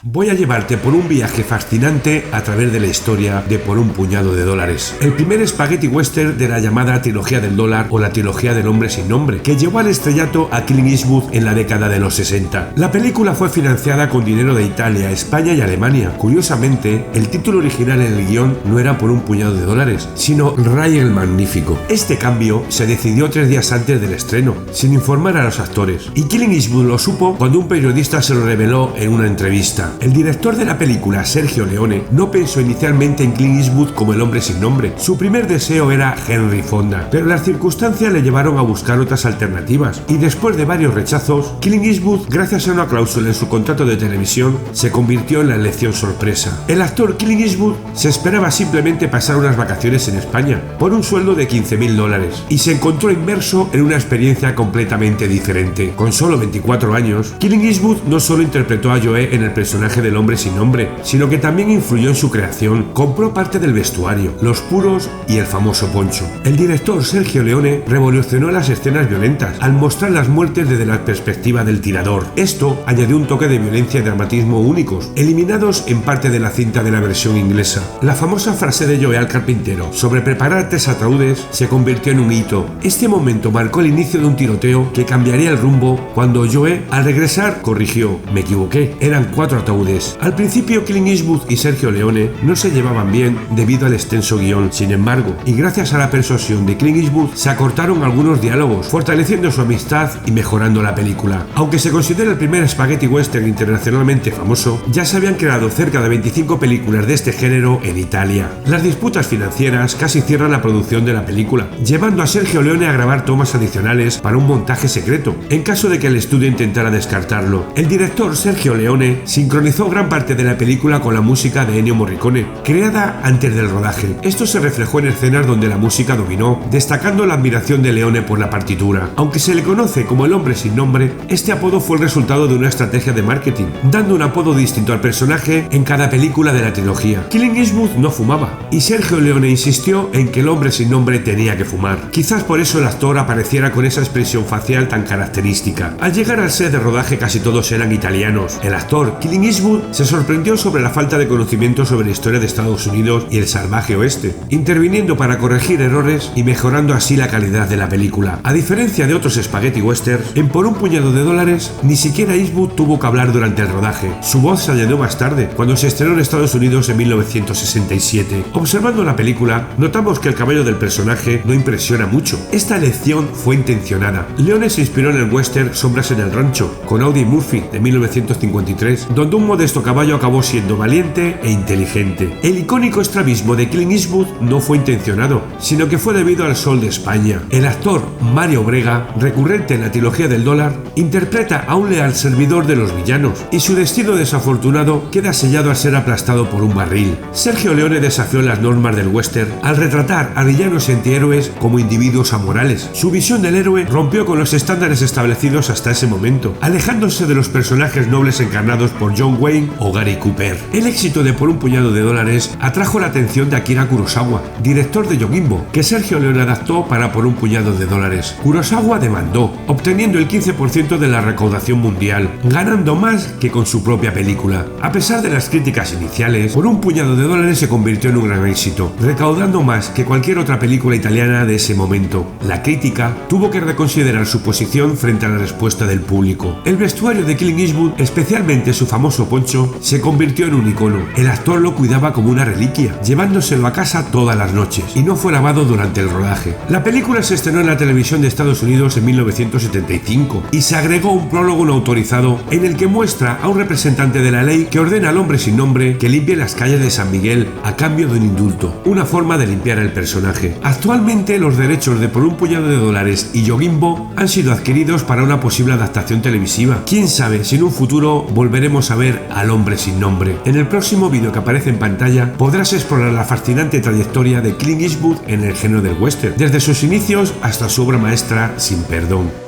Voy a llevarte por un viaje fascinante a través de la historia de Por un puñado de dólares. El primer spaghetti western de la llamada trilogía del dólar o la trilogía del hombre sin nombre, que llevó al estrellato a Clint Eastwood en la década de los 60. La película fue financiada con dinero de Italia, España y Alemania. Curiosamente, el título original en el guión no era Por un puñado de dólares, sino Ray el Magnífico. Este cambio se decidió 3 días antes del estreno, sin informar a los actores, y Clint Eastwood lo supo cuando un periodista se lo reveló en una entrevista. El director de la película, Sergio Leone, no pensó inicialmente en Clint Eastwood como el hombre sin nombre. Su primer deseo era Henry Fonda, pero las circunstancias le llevaron a buscar otras alternativas, y después de varios rechazos, Clint Eastwood, gracias a una cláusula en su contrato de televisión, se convirtió en la elección sorpresa. El actor Clint Eastwood se esperaba simplemente pasar unas vacaciones en España, por un sueldo de $15.000, y se encontró inmerso en una experiencia completamente diferente. Con solo 24 años, Clint Eastwood no solo interpretó a Joe en el personaje del hombre sin nombre, sino que también influyó en su creación. Compró parte del vestuario, los puros y el famoso poncho. El director Sergio Leone revolucionó las escenas violentas al mostrar las muertes desde la perspectiva del tirador. Esto añadió un toque de violencia y dramatismo únicos, eliminados en parte de la cinta de la versión inglesa. La famosa frase de Joe al carpintero sobre preparar 3 ataúdes se convirtió en un hito. Este momento marcó el inicio de un tiroteo que cambiaría el rumbo cuando Joe, al regresar, corrigió: me equivoqué, eran 4 ataúdes. Al principio, Clint Eastwood y Sergio Leone no se llevaban bien debido al extenso guión. Sin embargo, y gracias a la persuasión de Clint Eastwood, se acortaron algunos diálogos, fortaleciendo su amistad y mejorando la película. Aunque se considera el primer spaghetti western internacionalmente famoso, ya se habían creado cerca de 25 películas de este género en Italia. Las disputas financieras casi cierran la producción de la película, llevando a Sergio Leone a grabar tomas adicionales para un montaje secreto, en caso de que el estudio intentara descartarlo. El director Sergio Leone sincronizó gran parte de la película con la música de Ennio Morricone, creada antes del rodaje. Esto se reflejó en escenas donde la música dominó, destacando la admiración de Leone por la partitura. Aunque se le conoce como el hombre sin nombre, este apodo fue el resultado de una estrategia de marketing, dando un apodo distinto al personaje en cada película de la trilogía. Clint Eastwood no fumaba, y Sergio Leone insistió en que el hombre sin nombre tenía que fumar. Quizás por eso el actor apareciera con esa expresión facial tan característica. Al llegar al set de rodaje casi todos eran italianos. El actor Clint Eastwood se sorprendió sobre la falta de conocimiento sobre la historia de Estados Unidos y el salvaje oeste, interviniendo para corregir errores y mejorando así la calidad de la película. A diferencia de otros spaghetti westerns, en Por un puñado de dólares, ni siquiera Eastwood tuvo que hablar durante el rodaje. Su voz se añadió más tarde, cuando se estrenó en Estados Unidos en 1967. Observando la película, notamos que el cabello del personaje no impresiona mucho. Esta elección fue intencionada. Leone se inspiró en el western Sombras en el Rancho, con Audie Murphy, de 1953, donde un modesto caballo acabó siendo valiente e inteligente. El icónico estrabismo de Clint Eastwood no fue intencionado, sino que fue debido al sol de España. El actor Mario Brega, recurrente en la trilogía del dólar, interpreta a un leal servidor de los villanos, y su destino desafortunado queda sellado al ser aplastado por un barril. Sergio Leone desafió las normas del western al retratar a villanos y antihéroes como individuos amorales. Su visión del héroe rompió con los estándares establecidos hasta ese momento, alejándose de los personajes nobles encarnados por John Wayne o Gary Cooper. El éxito de Por un puñado de dólares atrajo la atención de Akira Kurosawa, director de Yojimbo, que Sergio Leone adaptó para Por un puñado de dólares. Kurosawa demandó, obteniendo el 15% de la recaudación mundial, ganando más que con su propia película. A pesar de las críticas iniciales, Por un puñado de dólares se convirtió en un gran éxito, recaudando más que cualquier otra película italiana de ese momento. La crítica tuvo que reconsiderar su posición frente a la respuesta del público. El vestuario de Clint Eastwood, especialmente su famoso poncho, se convirtió en un icono. El actor lo cuidaba como una reliquia, llevándoselo a casa todas las noches, y no fue lavado durante el rodaje. La película se estrenó en la televisión de Estados Unidos en 1975 y se agregó un prólogo no autorizado en el que muestra a un representante de la ley que ordena al hombre sin nombre que limpie las calles de San Miguel a cambio de un indulto, una forma de limpiar el personaje. Actualmente los derechos de Por un puñado de dólares y Yojimbo han sido adquiridos para una posible adaptación televisiva. Quién sabe si en un futuro volveremos a ver al hombre sin nombre. En el próximo vídeo que aparece en pantalla podrás explorar la fascinante trayectoria de Clint Eastwood en el género del western, desde sus inicios hasta su obra maestra Sin Perdón.